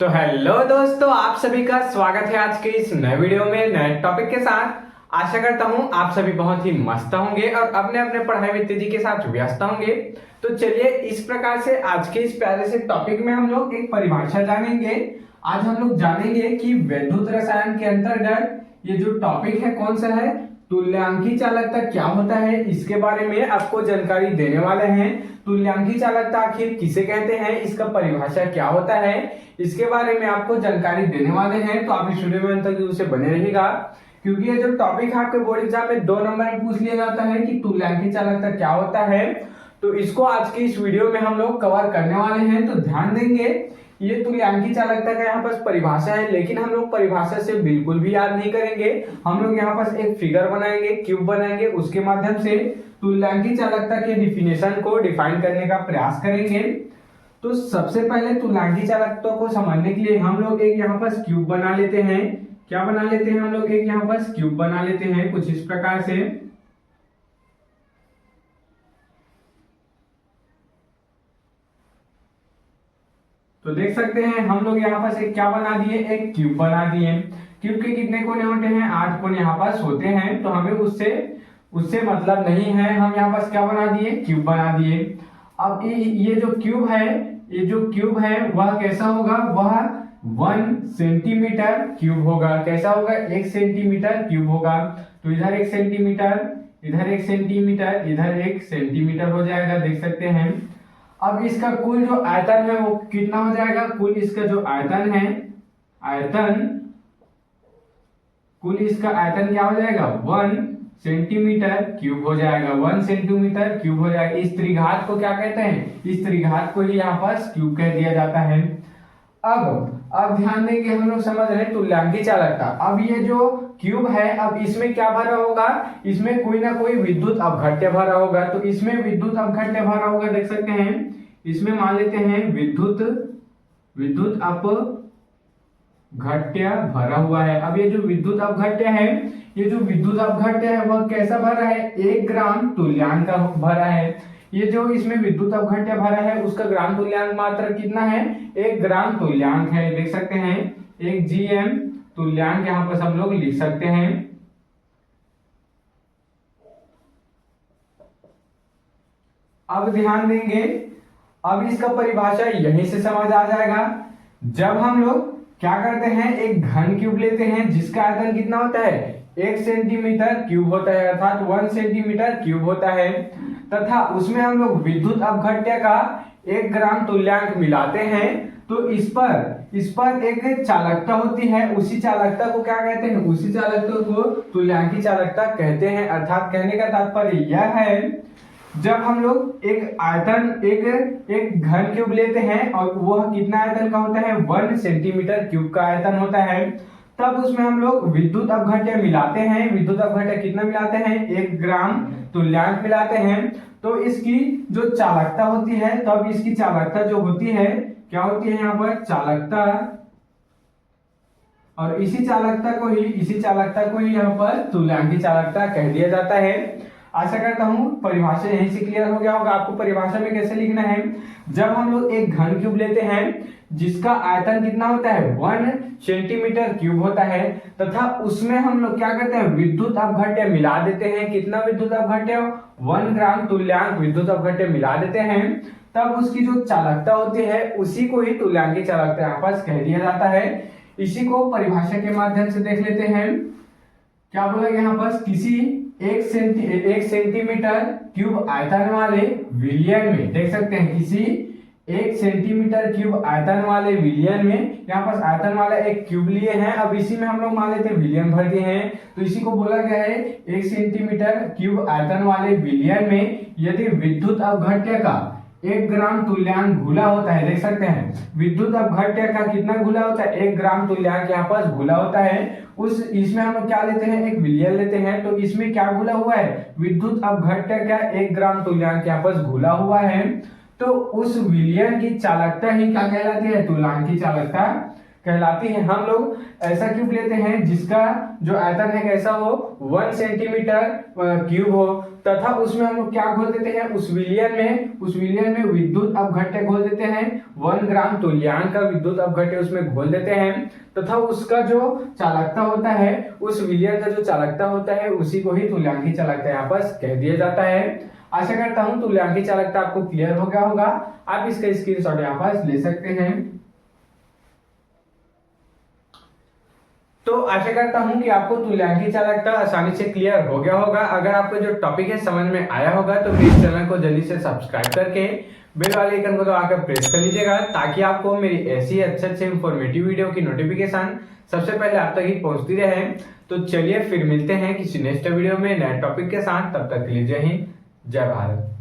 तो हेलो दोस्तों, आप सभी का स्वागत है आज के इस नए वीडियो में नए टॉपिक के साथ। आशा करता हूं आप सभी बहुत ही मस्त होंगे और अपने अपने पढ़ाई में तेजी के साथ व्यस्त होंगे। तो चलिए इस प्रकार से आज के इस प्यारे से टॉपिक में हम लोग एक परिभाषा जानेंगे। आज हम लोग जानेंगे कि वैद्युत रसायन के अंतर्गत ये जो टॉपिक है कौन सा है, तुल्यांकी चालकता क्या होता है, इसके बारे में आपको जानकारी देने वाले हैं। तुल्यांकी चालकता आखिर किसे कहते हैं, इसका परिभाषा क्या होता है, इसके बारे में आपको जानकारी देने वाले हैं। तो आप इस वीडियो में अंत तक से बने रहिएगा, क्योंकि ये जो टॉपिक है आपके बोर्ड एग्जाम में 2 नंबर में पूछ लिया जाता है कि तुल्यांकी चालकता क्या होता है। तो इसको आज की इस वीडियो में हम लोग कवर करने वाले हैं। तो ध्यान देंगे, ये तुल्यांकी चालकता का यहाँ पास परिभाषा है, लेकिन हम लोग परिभाषा से बिल्कुल भी याद नहीं करेंगे। हम लोग यहाँ पास एक फिगर बनाएंगे, क्यूब बनाएंगे, उसके माध्यम से तुल्यांकी चालकता के डिफिनेशन को डिफाइन करने का प्रयास करेंगे। तो सबसे पहले तुल्यांकी चालकता को समझने के लिए हम लोग एक यहाँ पास क्यूब बना लेते हैं। क्या बना लेते हैं हम लोग, एक यहाँ पास क्यूब बना लेते हैं कुछ इस प्रकार से। तो देख सकते हैं हम लोग यहाँ पास एक क्या बना दिए, एक क्यूब बना दिए। क्यूब के कितने कोने होते हैं, 8 कोने यहाँ पास होते हैं। तो हमें उससे उससे मतलब नहीं है, हम यहाँ पास क्या बना दिए, क्यूब बना दिए। अब ये जो क्यूब है, ये जो क्यूब है वह कैसा होगा, वह 1 सेंटीमीटर क्यूब होगा। कैसा होगा, 1 सेंटीमीटर क्यूब होगा। तो इधर 1 सेंटीमीटर, इधर 1 सेंटीमीटर, इधर 1 सेंटीमीटर हो जाएगा, देख सकते हैं। अब इसका कुल जो आयतन है वो कितना हो जाएगा, कुल इसका जो आयतन है, कुल इसका आयतन क्या हो जाएगा, 1 सेंटीमीटर क्यूब हो जाएगा। 1 सेंटीमीटर क्यूब हो जाएगा। इस त्रिघात को क्या कहते हैं, इस त्रिघात को ही यहाँ पास क्यूब कह दिया जाता है। अब ध्यान देंगे, हम लोग समझ रहे हैं तुल्यांकी चालकता। अब ये जो क्यूब है, अब इसमें क्या भरा होगा, इसमें कोई ना कोई विद्युत अपघट्य भरा होगा। तो इसमें विद्युत अपघट्य भरा होगा, देख सकते हैं। इसमें मान लेते हैं विद्युत अपघट्य भरा हुआ है। अब ये जो विद्युत अपघट्य है, ये जो विद्युत अपघट्य है वह कैसा भरा है, 1 ग्राम तुल्यांक का भरा है। ये जो इसमें विद्युत अपघट्य भरा है उसका ग्राम तुल्यांक मात्रा कितना है, 1 ग्राम तुल्यांक है, देख सकते हैं। 1 GM तुल्यांक यहाँ पर हम लोग लिख सकते हैं। अब ध्यान देंगे, अब इसका परिभाषा यहीं से समझ आ जाएगा। जब हम लोग क्या करते हैं, एक घन क्यूब लेते हैं जिसका आयतन कितना होता है, 1 सेंटीमीटर क्यूब होता है, अर्थात 1 सेंटीमीटर क्यूब होता है, तथा उसमें हम लोग विद्युत अपघट्य का 1 ग्राम तुल्यांक मिलाते हैं। तो इस पर एक चालकता होती है, उसी चालकता को क्या कहते हैं, उसी चालकता को तुल्यांकी चालकता कहते हैं। अर्थात कहने का तात्पर्य यह है, जब हम लोग एक आयतन एक घन क्यूब लेते हैं और वह कितना आयतन का होता है, 1 सेंटीमीटर क्यूब का आयतन होता है, तब उसमें हम लोग विद्युत अपघट्य मिलाते हैं। विद्युत अपघट्य कितना मिलाते हैं, 1 ग्राम तुल्यांक मिलाते हैं। तो इसकी जो चालकता होती है, तब इसकी चालकता जो होती है, क्या होती है यहाँ पर, चालकता। और इसी चालकता को ही यहाँ पर तुल्यांकी चालकता कह दिया जाता है। आशा करता हूं परिभाषा यहीं से क्लियर हो गया होगा आपको। परिभाषा में कैसे लिखना है, जब हम लोग एक घन क्यूब लेते हैं जिसका आयतन कितना होता है, 1 सेंटीमीटर क्यूब होता है, तथा उसमें हम लोग क्या करते हैं, विद्युत अपघट्य मिला देते हैं। कितना विद्युत अपघट्य, 1 ग्राम तुल्यांक विद्युत अपघट्य मिला देते हैं, तब उसकी जो चालकता होती है उसी को ही तुल्यांकी चालकता यहाँ पास कह दिया जाता है। इसी को परिभाषा के माध्यम से देख लेते हैं। क्या बोला यहाँ पास, किसी 1 सेंटीमीटर क्यूब आयतन वाले विलयन में, देख सकते हैं, किसी 1 सेंटीमीटर क्यूब आयतन वाले विलयन में, यहाँ पास आयतन वाला एक क्यूब लिए हैं। अब इसी में हम लोग मान लेते हैं विलयन भर दिए हैं, तो इसी को बोला गया है 1 सेंटीमीटर क्यूब आयतन वाले विलयन में यदि विद्युत अपघट्य का 1 ग्राम तुल्यांक घुला होता है, देख सकते हैं, विद्युत अपघट्य का कितना घुला होता है, 1 ग्राम तुल्यांक यहाँ पास घुला होता है। इसमें हम लोग क्या लेते हैं, एक विलयन लेते हैं। तो इसमें क्या घुला हुआ है, विद्युत अपघट्य का 1 ग्राम तुल्यांक यहाँ पास घुला हुआ है। तो उस विलयन की चालकता ही क्या कहलाती है, तुल्यांकी चालकता कहलाती है। हम लोग ऐसा क्यूब लेते हैं जिसका जो आयतन है कैसा हो, 1 सेंटीमीटर क्यूब हो, तथा उसमें हम लोग क्या घोल देते हैं, उस विलियन में विद्युत अपघट्य घोल देते हैं, 1 ग्राम तुल्यांक का विद्युत अपघट्य उसमें घोल देते हैं, तथा उसका जो चालकता होता है, उस विलियन का जो चालकता होता है उसी को ही तुल्यांकी चालकता यहाँ पर कह दिया जाता है। आशा करता हूं तुल्यांकी चालकता आपको क्लियर हो गया होगा। आप इसका स्क्रीनशॉट यहाँ पर ले सकते हैं। तो आशा करता हूं कि आपको तुल्यांकी चालकता आसानी से क्लियर हो गया होगा। अगर आपको जो टॉपिक है समझ में आया होगा तो प्लीज चैनल को जल्दी से सब्सक्राइब करके बेल वाले आइकन को दबाकर प्रेस कर लीजिएगा, ताकि आपको मेरी ऐसी अच्छे इंफॉर्मेटिव वीडियो की नोटिफिकेशन सबसे पहले आप तक ही पहुंचती रहे। तो चलिए फिर मिलते हैं किसी नेक्स्ट वीडियो में नए टॉपिक के साथ। तब तक के लिए जय हिंद, जय भारत।